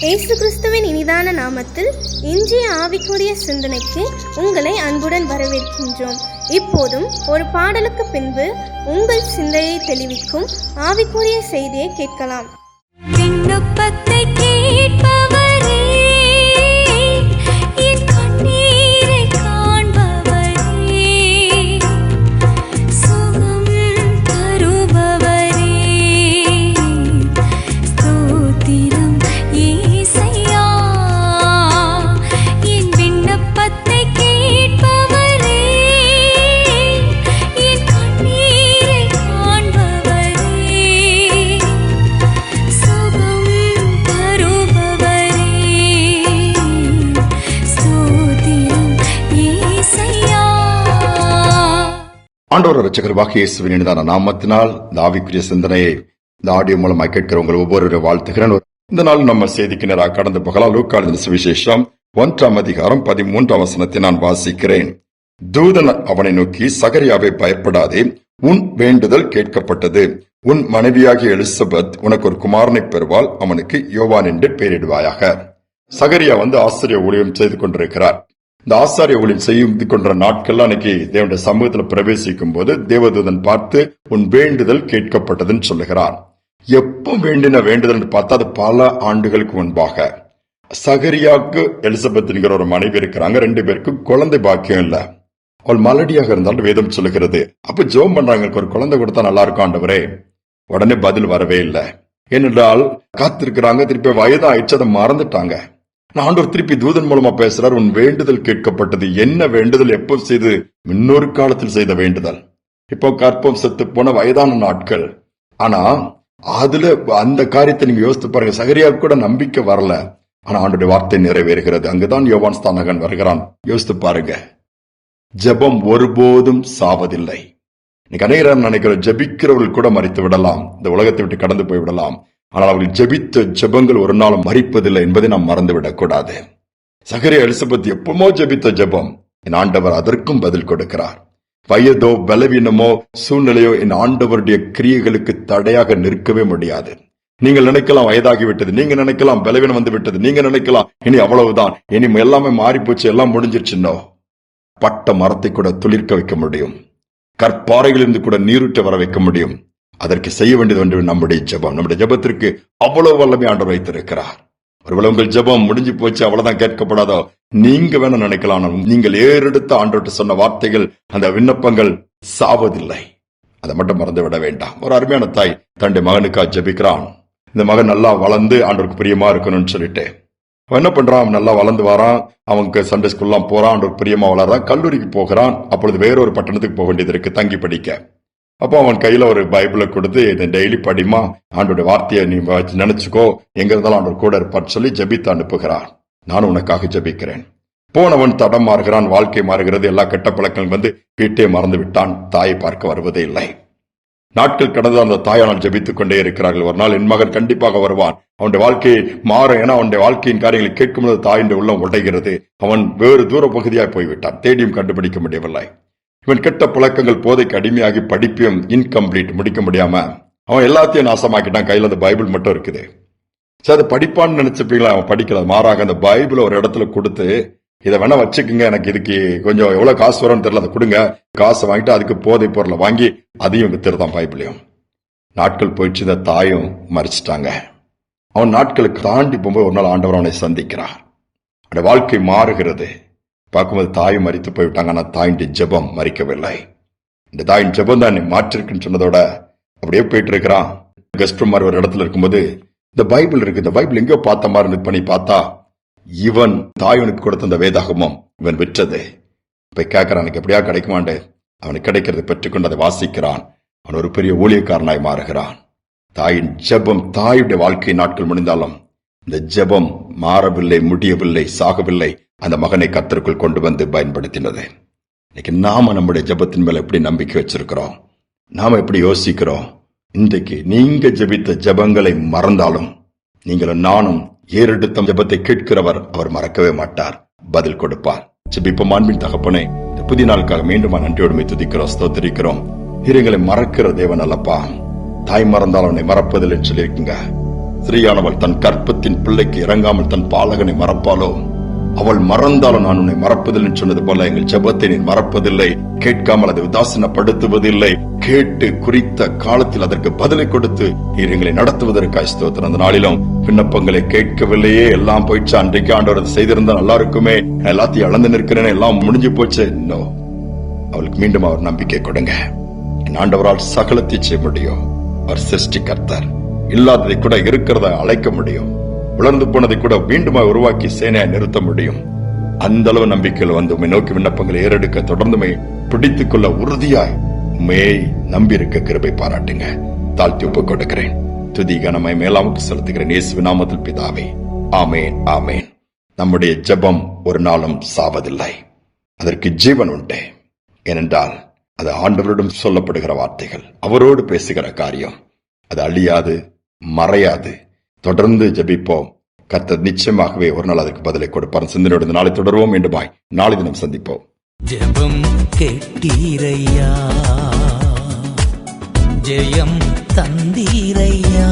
இயேசு கிறிஸ்துவின் இனிதான நாமத்தில் இன்றைய ஆவிக்குரிய சிந்தனைக்கு உங்களை அன்புடன் வரவேற்கின்றோம். இப்போதும் ஒரு பாடலுக்கு பின்பு உங்கள் சிந்தையை தெளிவிக்கும் ஆவிக்குரிய செய்தியை கேட்கலாம். விண்ணப்பத்தை கேட்பவரே, என் கண்ணீரை காண்பவரே, சுகம் தருபவரே, ஸ்தோத்திரம் இயேசையா. என் விண்ணப்பத்தை கேட்பவரே, என் கண்ணீரை காண்பவரே, சுகம் தருபவரே, ஸ்தோத்திரம் இயேசையா. ஆண்டவர் இரட்சகராகிய இயேசுவின் இனிதான நாமத்தினால் இந்த ஆவிக்குரிய சிந்தனையை இந்த ஆடியோ மூலமாக கேட்கிற உங்கள் ஒவ்வொரு வாழ்த்துகிறேன். இந்த நாள் நம்ம செய்திக்கு நேராக கடந்து போகலாம். லூக்கா எழுதின சுவிசேஷம் 1 அதிகாரம் 13 வசனத்தை நான் வாசிக்கிறேன். தூதன் அவனை நோக்கி, சகரியாவை பயப்படாதே, உன் வேண்டுதல் கேட்கப்பட்டது. உன் மனைவியாகிய எலிசபெத் உனக்கு ஒரு குமாரனை பெறுவாள், அவனுக்கு யோவான் என்று பெயரிடுவாயாக. சகரியா ஆசிரிய ஊழியம் செய்து கொண்டிருக்கிறார். இந்த ஆசாரிய ஊழியம் செய்து கொண்ட நாட்கள் அன்னைக்கு தேவனுடைய சமூகத்துல பிரவேசிக்கும் போது தேவதூதன் பார்த்து உன் வேண்டுதல் கேட்கப்பட்டதுன்னு சொல்லுகிறார். எப்ப வேண்டின வேண்டுதல் பார்த்தா அது பல ஆண்டுகளுக்கு முன்பாக. சகரியாவுக்கு எலிசபெத் என்கிற ஒரு மனைவி இருக்கிறாங்க. 2 பேருக்கும் குழந்தை பாக்கியம் இல்ல. அவள் மலடியாக இருந்தாலும் வேதம் சொல்லுகிறது. அப்ப ஜெபம் பண்றாங்க, ஒரு குழந்தை கொடுத்தா நல்லா இருக்கும் ஆண்டவரே. உடனே பதில் வரவே இல்லை. ஏனென்றால் காத்திருக்கிறாங்க. திருப்பி வயது ஆயிடுச்சு, அதை மறந்துட்டாங்க. ஆண்டவர் திருப்பி தூதன் மூலமா பேசுறார். உன் வேண்டுதல் கேட்கப்பட்டது. என்ன வேண்டுதல்? எப்போ செய்து? முன்னொரு காலத்தில் செய்த வேண்டுதல். இப்போ கற்பம் செத்து போன வயதான நாட்கள். ஆனா அதுல அந்த காரியத்தை நீங்க யோசித்து பாருங்க. சகரியாவுக்கு கூட நம்பிக்கை வரல. ஆனா ஆண்டோட வார்த்தை நிறைவேறுகிறது. அங்குதான் யோவான் ஸ்தானகன் வருகிறான். யோசித்து பாருங்க. ஜெபம் ஒருபோதும் சாவதில்லை. இன்னைக்கு அநேகர் நினைக்கிற ஜெபிக்கிறவர்கள் கூட மறித்து விடலாம், இந்த உலகத்தை விட்டு கடந்து போய் விடலாம். ஆனால் அவர்கள் ஜெபித்த ஜெபங்கள் ஒரு நாளும் மறிப்பதில்லை என்பதை நாம் மறந்துவிடக் கூடாது. சகரியா எலிசபெத் எப்பமோ ஜெபித்த ஜெபம் என் ஆண்டவர் அதற்கும் பதில் கொடுக்கிறார். வயதோ பலவீனமோ சூழ்நிலையோ என் ஆண்டவருடைய கிரியைகளுக்கு தடையாக நிற்கவே முடியாது. நீங்கள் நினைக்கலாம் வயதாகிவிட்டது, நீங்க நினைக்கலாம் பலவீனம் வந்து விட்டது, நீங்க நினைக்கலாம் இனி அவ்வளவுதான், இனி எல்லாமே மாறி போச்சு, எல்லாம் முடிஞ்சிருச்சுன்னோ. பட்ட மரத்தை கூட துளிர்க்க வைக்க முடியும். கற்பாறைகளிலிருந்து கூட நீரூற்ற வர வைக்க முடியும். அதற்கு செய்ய வேண்டியது ஒன்று நம்முடைய ஜெபம். நம்முடைய ஜெபத்திற்கு அவ்வளவு வல்லமை ஆண்டவர் வைத்திருக்கிறார். ஒருவேளை உங்கள் ஜெபம் முடிஞ்சு போச்சு, அவ்வளவுதான் கேட்கப்படாதோ, நீங்க வேணும் நினைக்கலாம். நீங்கள் ஏறெடுத்த ஆண்டவர்கிட்ட சொன்ன வார்த்தைகள், அந்த விண்ணப்பங்கள் சாவதில்லை. அதை மட்டும் மறந்து விட வேண்டாம். ஒரு அருமையான தாய் தன்னுடைய மகனுக்காக ஜெபிக்கிறான். இந்த மகன் நல்லா வளர்ந்து ஆண்டவருக்கு பிரியமா இருக்கணும்னு சொல்லிட்டு அவன் என்ன பண்றான்? அவன் நல்லா வளர்ந்து வரான். அவனுக்கு சண்டே ஸ்கூல்லாம் போறான், ஆண்டவருக்கு பிரியமா வளர்றான். கல்லூரிக்கு போகிறான். அப்பொழுது வேறொரு பட்டணத்துக்கு போக வேண்டியது இருக்கு, தங்கி படிக்க. அப்போ அவன் கையில ஒரு பைபிளை கொடுத்து, இதை டெய்லி படிமா, ஆண்டோட வார்த்தையை நீ நினைச்சுக்கோ, எங்க இருந்தாலும் ஆண்டவர் கூட இருப்பான்னு சொல்லி ஜெபித்து அனுப்புகிறான். நானும் உனக்காக ஜெபிக்கிறேன். போனவன் தடம் மாறுகிறான், வாழ்க்கை மாறுகிறது. எல்லா கெட்ட பழக்கங்கள் வீட்டை மறந்து விட்டான். தாயை பார்க்க வருவதே இல்லை. நாட்கள் கடந்து அந்த தாயானால் ஜெபித்துக் கொண்டே இருக்கிறார்கள். ஒரு நாள் என் மகன் கண்டிப்பாக வருவான், அவனுடைய வாழ்க்கையை மாறும். ஏன்னா அவனுடைய வாழ்க்கையின் காரியங்களை கேட்கும்போது தாயின் உள்ளம் உடைகிறது. அவன் வேறு தூர பகுதியாய் போய்விட்டான். தேடியும் கண்டுபிடிக்க முடியவில்லை. இவன் கெட்ட பழக்கங்கள், போதைக்கு அடிமையாகி படிப்பையும் இன்கம்ப்ளீட் முடிக்க முடியாம அவன் எல்லாத்தையும் நாசமாக்கிட்டான். கையில அந்த பைபிள் மட்டும் இருக்குது. சரி, அதை படிப்பான்னு நினைச்சப்பீங்களா? அவன் படிக்கல. மாறாக அந்த பைபிளை ஒரு இடத்துல கொடுத்து, இதை வேணா வச்சுக்குங்க, எனக்கு இதுக்கு கொஞ்சம் எவ்வளவு காசு வரும்னு தெரியல, அதை கொடுங்க. காசை வாங்கிட்டு அதுக்கு போதை பொருளை வாங்கி அதையும் வித்துருதான் பைபிளையும். நாட்கள் போயிடுச்சு. இந்த தாயும் மறிச்சிட்டாங்க. அவன் நாட்களுக்கு தாண்டி போகும்போது ஒரு நாள் ஆண்டவர் அவனை சந்திக்கிறார். அவனுடைய வாழ்க்கை மாறுகிறது. பார்க்கும்போது தாயும் மறித்து போய்விட்டாங்க. ஆனா தாயின் ஜெபம் மறிக்கவில்லை. இந்த தாயின் ஜெபம் தான் என்னை மாற்றிருக்குன்னு சொன்னதோட அப்படியே போயிட்டு இருக்கிறான். கெஸ்ட் ரூம் மாதிரி ஒரு இடத்துல இருக்கும்போது இந்த பைபிள் இருக்கு. இந்த பைபிள் எங்கேயோ பார்த்த மாதிரி பண்ணி பார்த்தா, இவன் தாயனுக்கு கொடுத்த அந்த வேதாகமம் இவன் விற்றது. போய் கேட்கறான், எனக்கு எப்படியா கிடைக்குமாண்டு. அவனுக்கு கிடைக்கிறதை பெற்றுக்கொண்டு அதை வாசிக்கிறான். அவன் ஒரு பெரிய ஊழியக்காரனாய் மாறுகிறான். தாயின் ஜெபம், தாயுடைய வாழ்க்கை நாட்கள் முடிந்தாலும் இந்த ஜெபம் மாறவில்லை, முடியவில்லை, சாகவில்லை. அந்த மகனை கர்த்தருக்குள் கொண்டு வந்து பயன்படுத்தினது. இன்னைக்கு நாம நம்முடைய ஜெபத்தின் மேல எப்படி நம்பிக்கை வச்சிருக்கிறோம்? நாம எப்படி யோசிக்கிறோம்? இன்றைக்கு நீங்க ஜெபித்த ஜெபங்களை மறந்தாலும் நீங்களும் நானும் ஏறெடுத்த ஜெபத்தை கேட்கிறவர் அவர் மறக்கவே மாட்டார், பதில் கொடுப்பார். ஜெபிப்போம். அன்பின் தகப்பனே, இந்த புதிய நாளுக்காக மீண்டும் நன்றியோடுமை துதிக்கிறோம், ஸ்தோத்திரிக்கிறோம். எங்களை மறக்கிற தேவன் அல்லப்பா. தாய் மறந்தால் அவனை மறப்பதில்லைன்னு சொல்லியிருக்கீங்க. ஸ்திரீயானவள் தன் கற்பத்தின் பிள்ளைக்கு இறங்காமல் தன் பாலகனை மறப்பாளோ? அவள் மறந்தாலும் நான் உன்னை மறப்பதில்லை சொன்னது போல எங்கள் ஜெபத்தை நீ மறப்பதில்லை, கேட்காமல் அதை உதாசீனப்படுத்துவதில்லை, கேட்டு குறித்த காலத்தில் அதற்கு பதிலை கொடுத்து நீர் எங்களை நடத்துவதற்காக ஸ்தோத்திரம். அந்த நாளிலும் விண்ணப்பங்களை கேட்கவில்லையே, எல்லாம் போயிடுச்சு, அன்றைக்கு ஆண்டவர் அதை செய்திருந்தா நல்லா இருக்குமே, எல்லாத்தையும் இழந்து நிற்கிறேன்னு, எல்லாம் முடிஞ்சு போச்சு. நோ, அவளுக்கு மீண்டும் அவர் நம்பிக்கை கொடுங்க. என் ஆண்டவரால் சகலத்தை செய்ய முடியும். அவர் சிருஷ்டிகர்த்தர், இல்லாததை கூட இருக்கிறத அழைக்க முடியும், உலர்ந்து போனதை கூட மீண்டும் உருவாக்கி சேனையை நிறுத்த முடியும். அந்த அளவு நம்பிக்கையில் வந்து உண்மை நோக்கி விண்ணப்பங்களை ஏறெடுக்க தொடர்ந்துமே பிடித்துக் கொள்ள உறுதியாய் உண்மையை நம்பி இருக்க கிருபை பாராட்டுங்க. தாழ்த்தி ஒப்புக் கொடுக்கிறேன். துதி கனமை மேலாமுக்கு செலுத்துகிறேன் இயேசுவின் நாமத்தில் பிதாவே, ஆமேன், ஆமேன். நம்முடைய ஜெபம் ஒரு நாளும் சாவதில்லை, அதற்கு ஜீவன் உண்டு. ஏனென்றால் அது ஆண்டவரிடம் சொல்லப்படுகிற வார்த்தைகள், அவரோடு பேசுகிற காரியம். அது அழியாது, மறையாது. தொடர்ந்து ஜெபிப்போம். கர்த்தர் நிச்சயமாகவே ஒரு நாள் அதற்கு பதிலை கொடுப்பார். சிந்தனையோடு நாளை தொடர்வோம். மீண்டும் நாளை தினம் சந்திப்போம். ஜெபம் கேட்டீரையா, ஜெயம் தந்தீரையா.